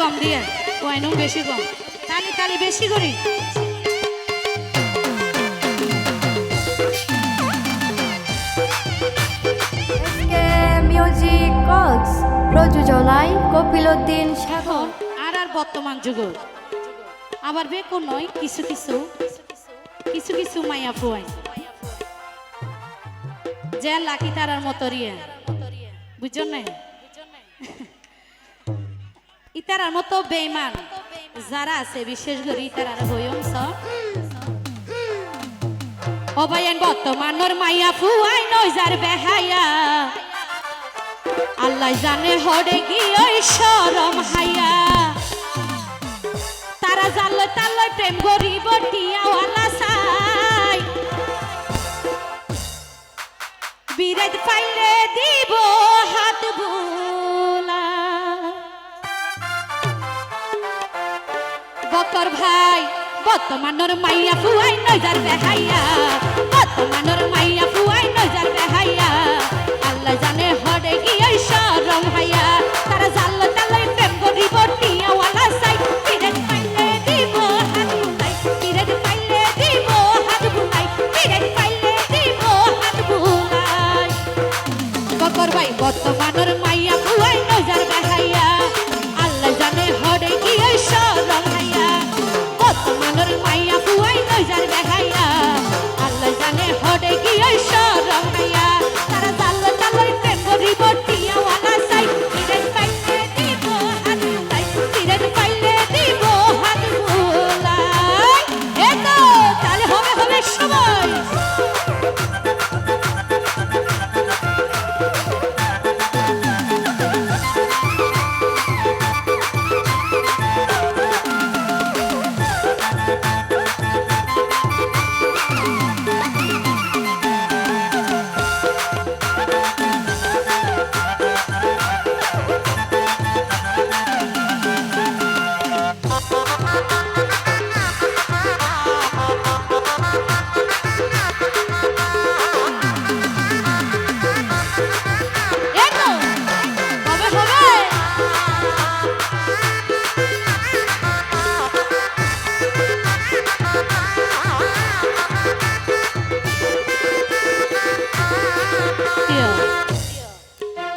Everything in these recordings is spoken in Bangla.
কম দিয়ে ওয়াইনও বেশি কম তালি তালি বেশি করি মিউজিক কক্স প্রযোজনায় কপিল উদ্দিন সাগর আর বর্তমান যুগ আবার বেকো নয় কিছু কিছু কিছু কিছু মাইয়া ফুয়াই যে লাকি তারার মতো রিয়া বুঝছেন না ইতারার মতো বেঈমান যারা আছে বিশেষ করে ইতারার হইমস অবায়ন বর্তমানর মাইয়া ফুয়াই নয় যার বেহায়া আল্লাহ জানে হড়ে গিয়ে শরম হাইয়া তারা জানলে তালে প্রেম গরিব টিয়াওয়ালা চাই বিরাট পাইলে দিব হাত বুলা বকর ভাই বর্তমানর মাইয়া ফুয়াই নজার বেহাইয়া বর্তমানর মাইয়া ফুয়াই নজার বেহাইয়া আল্লাহ জানে হড়ে গিয়ে শরম হাইয়া তারা জানলে তালে প্রেম গরিব টিয়াওয়ালা চাই বিরাট পাইলে দিব হাত বুলাই বিরাট পাইলে দিব হাত বুলাই বিরাট পাইলে দিব হাত বুলাই বকর ভাই বর্তমানর মাইয়া ফুয়াই নজার বেহাইয়া আল্লাহ জানে হড়ে গিয়ে শরম হাইয়া বর্তমানর মাইয়া ফুয়াই নজার বেহাইয়া আল্লাহ জানে হড়ে গিয়ে শরম হাইয়া তারা জানলে তালে প্রেম গরিব টিয়াওয়ালা চাই বিরাট পাইলে দিব হাত বুলাই বিরাট পাইলে দিব হাত বুলাই এতো তাহলে হবে হবে সময় এতো হবে হবে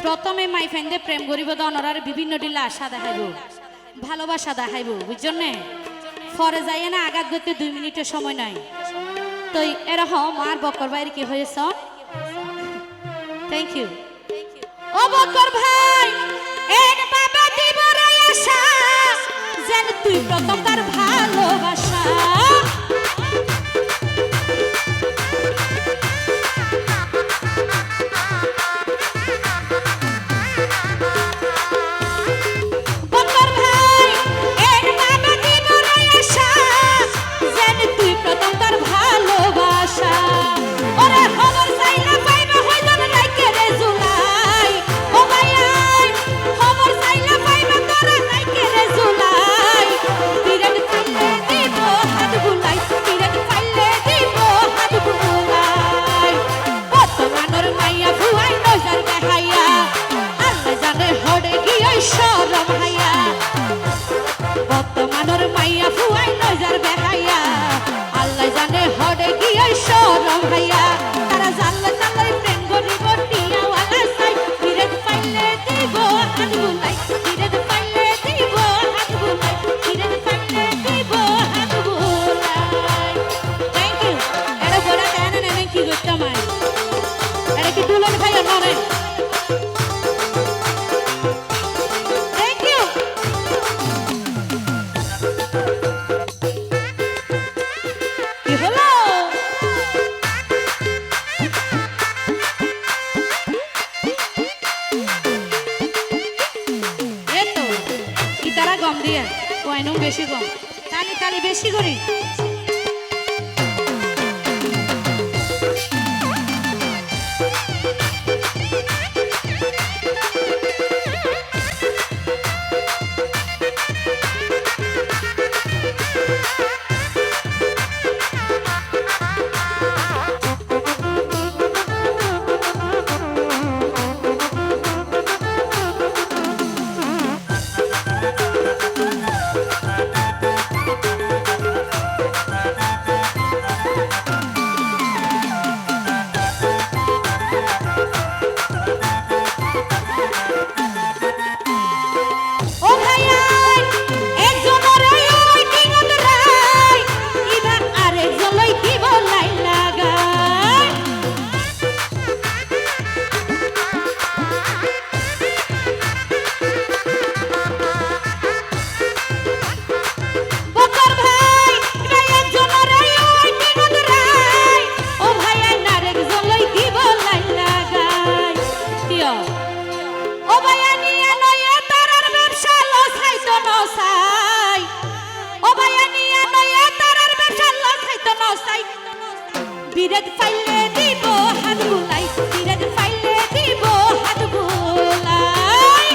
প্রথমে মাই ফ্রেন্ডে প্রেম গরিব দনরার বিভিন্ন ডিলা আশা দেখাইব ভালোবাসা দেখাইব বুঝছেন ফরে যাইয়ে না আঘাত করতে 2 মিনিটের সময় নাই তো এরকম আর বকর ভাইয়ের কি হয়েছ থ্যাংক ইউ ও বকর ভাই এর বাবা দিব রে আশা যেন তুই প্রথম তার ভালোবাসা বকর ভাই এর বাবা দিব রে আশা যেন তুই প্রথম তার ভালোবাসা ওরে খবর চাইলে পাইবা হইজন লাইকে রে জুলাই ও ভাই খবর চাইলে পাইবা তোরা লাইকে রে জুলাই বিরাট পাইলে দিব হাত বুলাই বিরাট পাইলে দিব হাত বুলাই বর্তমানর মাইয়া ফুয়াই নজার বেহাইয়া আল্লাহ জানে হড়ে গিয়ে শরম হাইয়া বর্তমানর মাইয়া ফুয়াই নজার বেহাইয়া আল্লাহ জানে হড়ে গিয়ে শরম হাইয়া তারা জানলে তালে প্রেম গরিব টিয়াওয়ালা চাই বিরাট পাইলে দিব হাত বুলাই বিরাট পাইলে দিব হাত বুলাই বিরাট পাইলে দিব হাত বুলাই থ্যাংক ইউ এটা বড় কেন নেন কি করতাম এটা কি দুলন ভাই নরে থ্যাংক ইউ কি হলো এতো ইতারা কম দিয়ে ওয়াইনও বেশি কম তালি তালি বেশি করি সিরাজ ফাইলে দিব হাত বুলাই, সিরাজ ফাইলে দিব হাত বুলাই।